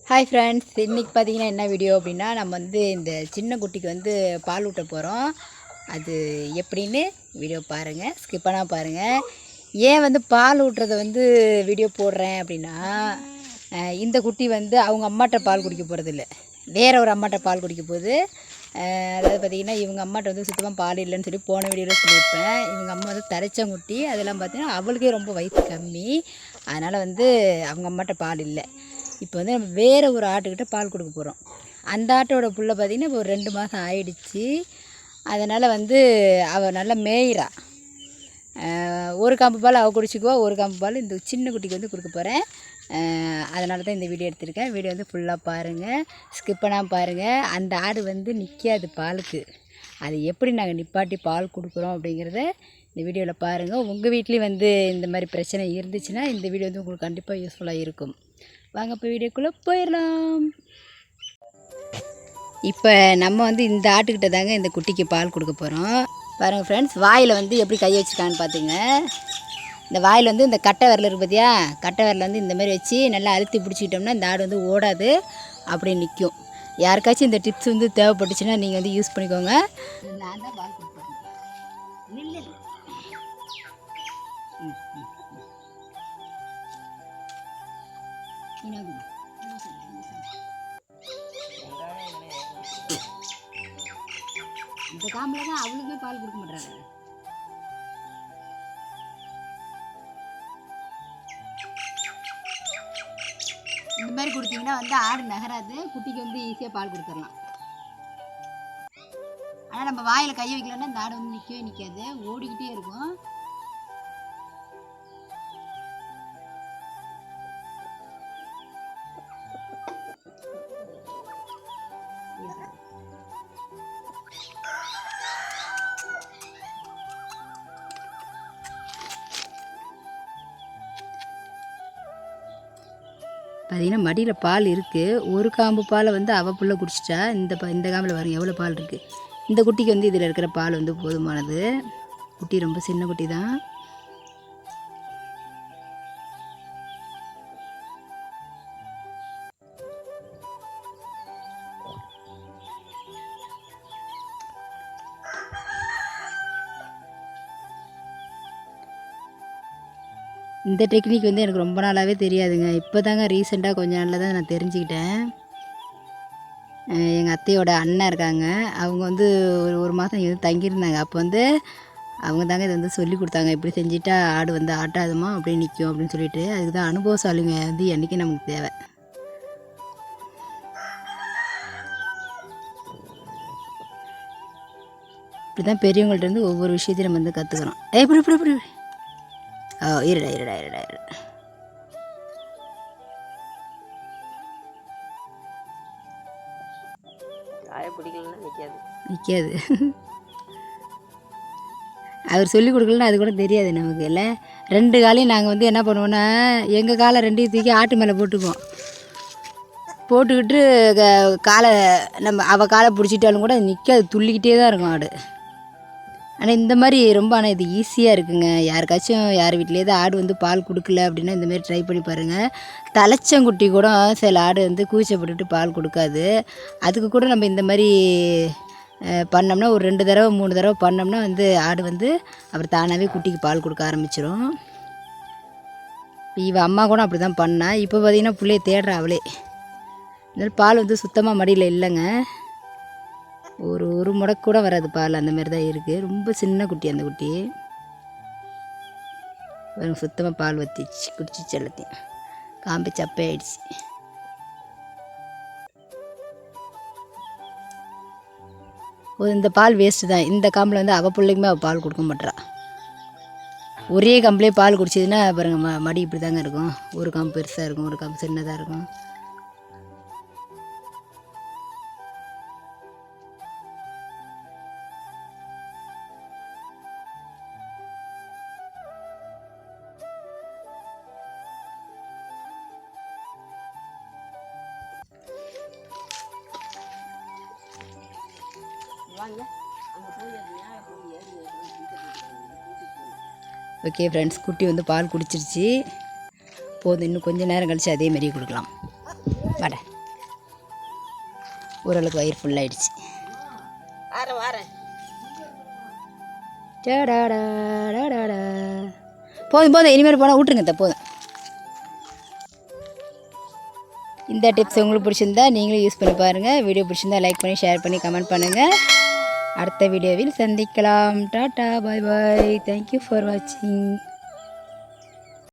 Hi friends, இன்றைக்கி பார்த்தீங்கன்னா என்ன வீடியோ அப்படின்னா, நம்ம வந்து இந்த சின்ன குட்டிக்கு வந்து பால் ஊட்ட போகிறோம். அது எப்படின்னு வீடியோ பாருங்கள், ஸ்கிப் பண்ணால் பாருங்கள். ஏன் வந்து பால் ஊட்டுறத வந்து வீடியோ போடுறேன் அப்படின்னா, இந்த குட்டி வந்து அவங்க அம்மாட்ட பால் குடிக்க போகிறதில்ல, வேறு ஒரு அம்மாட்ட பால் குடிக்க போகுது. அதாவது பார்த்திங்கன்னா, இவங்க அம்மாட்ட வந்து சுத்தமாக பால் இல்லைன்னு சொல்லி போன வீடியோவில் சொல்லியிருப்பேன். இவங்க அம்மா வந்து தரைச்சங்குட்டி, அதெல்லாம் பார்த்திங்கன்னா அவளுக்கே ரொம்ப வயசு கம்மி. அதனால் வந்து அவங்க அம்மாட்ட பால் இல்லை. இப்போ வந்து நம்ம வேறு ஒரு ஆட்டுக்கிட்ட பால் கொடுக்க போகிறோம். அந்த ஆட்டோட புள்ள பார்த்திங்கன்னா இப்போ ஒரு 2 மாதம் ஆயிடுச்சு. அதனால் வந்து அவள் நல்லா மேயிறா. ஒரு காம்பு பால் அவள் குடிச்சிக்குவா, ஒரு காம்பு பால் இந்த சின்ன குட்டிக்கு வந்து கொடுக்க போகிறேன். அதனால தான் இந்த வீடியோ எடுத்திருக்கேன். வீடியோ வந்து ஃபுல்லாக பாருங்கள், ஸ்கிப் பண்ணாமல் பாருங்கள். அந்த ஆடு வந்து நிற்காது பாலுக்கு. அது எப்படி நாங்கள் நிப்பாட்டி பால் கொடுக்குறோம் அப்படிங்கிறத இந்த வீடியோவில் பாருங்கள். உங்கள் வீட்லேயும் வந்து இந்த மாதிரி பிரச்சனை இருந்துச்சுன்னா இந்த வீடியோ வந்து உங்களுக்கு கண்டிப்பாக யூஸ்ஃபுல்லாக இருக்கும். வாங்க இப்போ வீடியோக்குள்ளே போயிடலாம். இப்போ நம்ம வந்து இந்த ஆட்டுக்கிட்ட தாங்க இந்த குட்டிக்கு பால் கொடுக்க போகிறோம். பாருங்கள் ஃப்ரெண்ட்ஸ், வாயில் வந்து எப்படி கை வச்சுருக்கான்னு பார்த்துங்க. இந்த வாயில் வந்து இந்த கட்டை விரல் இருக்குது பார்த்தியா, கட்டை விரல் வந்து இந்த மாதிரி வச்சு நல்லா அழுத்தி பிடிச்சிக்கிட்டோம்னா இந்த ஆடு வந்து ஓடாது, அப்படி நிற்கும். யாருக்காச்சும் இந்த டிப்ஸ் வந்து தேவைப்பட்டுச்சுன்னா நீங்கள் வந்து யூஸ் பண்ணிக்கோங்க. நான் தான் பால் கொடுப்பேன். இந்த காம்பில் தான் அவளுக்குமே பால் கொடுக்க மாட்டாங்க. இந்த மாதிரி கொடுத்தீங்கன்னா வந்து ஆடு நகராது, குட்டிக்கு வந்து ஈஸியாக பால் கொடுத்துடலாம். ஆனால் நம்ம வாயில் கை வைக்கலன்னா இந்த ஆடு வந்து நிற்கவே நிற்காது, ஓடிக்கிட்டே இருக்கும். பார்த்தீங்கன்னா மடியில் பால் இருக்குது. ஒரு காம்பு பாலை வந்து அவள் புள்ள குடிச்சிட்டா. இந்த காம்பில் பாருங்கள் எவ்வளோ பால் இருக்குது. இந்த குட்டிக்கு வந்து இதில் இருக்கிற பால் வந்து போதுமானது. குட்டி ரொம்ப சின்ன குட்டி தான். இந்த டெக்னிக் வந்து எனக்கு ரொம்ப நாளாகவே தெரியாதுங்க. இப்போ தாங்க ரீசெண்டாக கொஞ்ச நாளில் தான் நான் தெரிஞ்சுக்கிட்டேன். எங்கள் அத்தையோட அண்ணன் இருக்காங்க, அவங்க வந்து ஒரு மாதம் இது தங்கியிருந்தாங்க. அப்போ வந்து அவங்க தாங்க இதை வந்து சொல்லி கொடுத்தாங்க. இப்படி செஞ்சுட்டா ஆடு வந்து ஆட்டாதுமா அப்படியே நிற்கும் அப்படின்னு சொல்லிட்டு. அதுக்கு தான் அனுபவசாலிங்க வந்து என்றைக்கும் நமக்கு தேவை. இப்படி தான் பெரியவங்கள்ட்ட இருந்து ஒவ்வொரு விஷயத்தையும் நம்ம வந்து கற்றுக்குறோம். இப்படி இப்படி இப்படி இருடா இருடா இருடா இருடா. நிற்காது. அவர் சொல்லிக் கொடுக்கலன்னா அது கூட தெரியாது நமக்கு இல்லை. 2 காலையும் நாங்கள் வந்து என்ன பண்ணுவோன்னா, எங்கள் காலை 2ஐயும் தூக்கி ஆட்டு மேலே போட்டுக்கிட்டு காலை நம்ம அவள் காலை பிடிச்சிட்டாலும் கூட அது நிற்காது, துள்ளிக்கிட்டே தான் இருக்கும் ஆடு. ஆனால் இந்த மாதிரி ரொம்ப இது ஈஸியாக இருக்குங்க. யாருக்காச்சும் யார் வீட்டிலேயே ஆடு வந்து பால் கொடுக்கல அப்படின்னா இந்தமாரி ட்ரை பண்ணி பாருங்கள். தலைச்சங்குட்டி கூட சில ஆடு வந்து கூச்சப்பட்டுட்டு பால் கொடுக்காது. அதுக்கு கூட நம்ம இந்த மாதிரி பண்ணோம்னா ஒரு 2 தடவை 3 தடவை பண்ணோம்னா வந்து ஆடு வந்து அப்புறம் தானாகவே குட்டிக்கு பால் கொடுக்க ஆரம்பிச்சிடும். இவள் அம்மா கூட அப்படி தான் பண்ணா. இப்போ பார்த்திங்கன்னா பிள்ளைய தேடுறா அவளே. இருந்தாலும் பால் வந்து சுத்தமாக மடியில் இல்லைங்க. ஒரு முடக்கு கூட வராது பால், அந்த மாதிரி தான் இருக்குது. ரொம்ப சின்ன குட்டி அந்த குட்டி. சுத்தமாக பால் வத்திச்சு, குடிச்சிச்சு, எல்லாத்தையும் காம்பு சப்பை ஆயிடுச்சு. இந்த பால் வேஸ்ட்டு தான். இந்த காம்பில் வந்து அவள் பிள்ளைக்குமே அவள் பால் கொடுக்க மாட்டா. ஒரே காம்பிலே பால் குடிச்சதுன்னா பாருங்கள் மடி இப்படி தாங்க இருக்கும். ஒரு காம்பு பெருசாக இருக்கும், ஒரு காம்பு சின்னதாக இருக்கும். ஓகே ஃப்ரெண்ட்ஸ், குட்டி வந்து பால் குடிச்சிருச்சு. போதும், இன்னும் கொஞ்சம் நேரம் கழித்து அதே மாதிரியே கொடுக்கலாம். வாடா. ஓரளவுக்கு வயிறு ஃபுல்லாகிடுச்சு. வாரேன் போதும் போதும், இனிமேல் போனால் விட்ருங்க போதும். இந்த டிப்ஸ் உங்களுக்கு பிடிச்சிருந்தா நீங்களும் யூஸ் பண்ணி பாருங்கள். வீடியோ பிடிச்சிருந்தா லைக் பண்ணி ஷேர் பண்ணி கமெண்ட் பண்ணுங்கள். அடுத்த வீடியோவில் சந்திக்கலாம். Tata bye bye. Thank you for வாட்சிங்.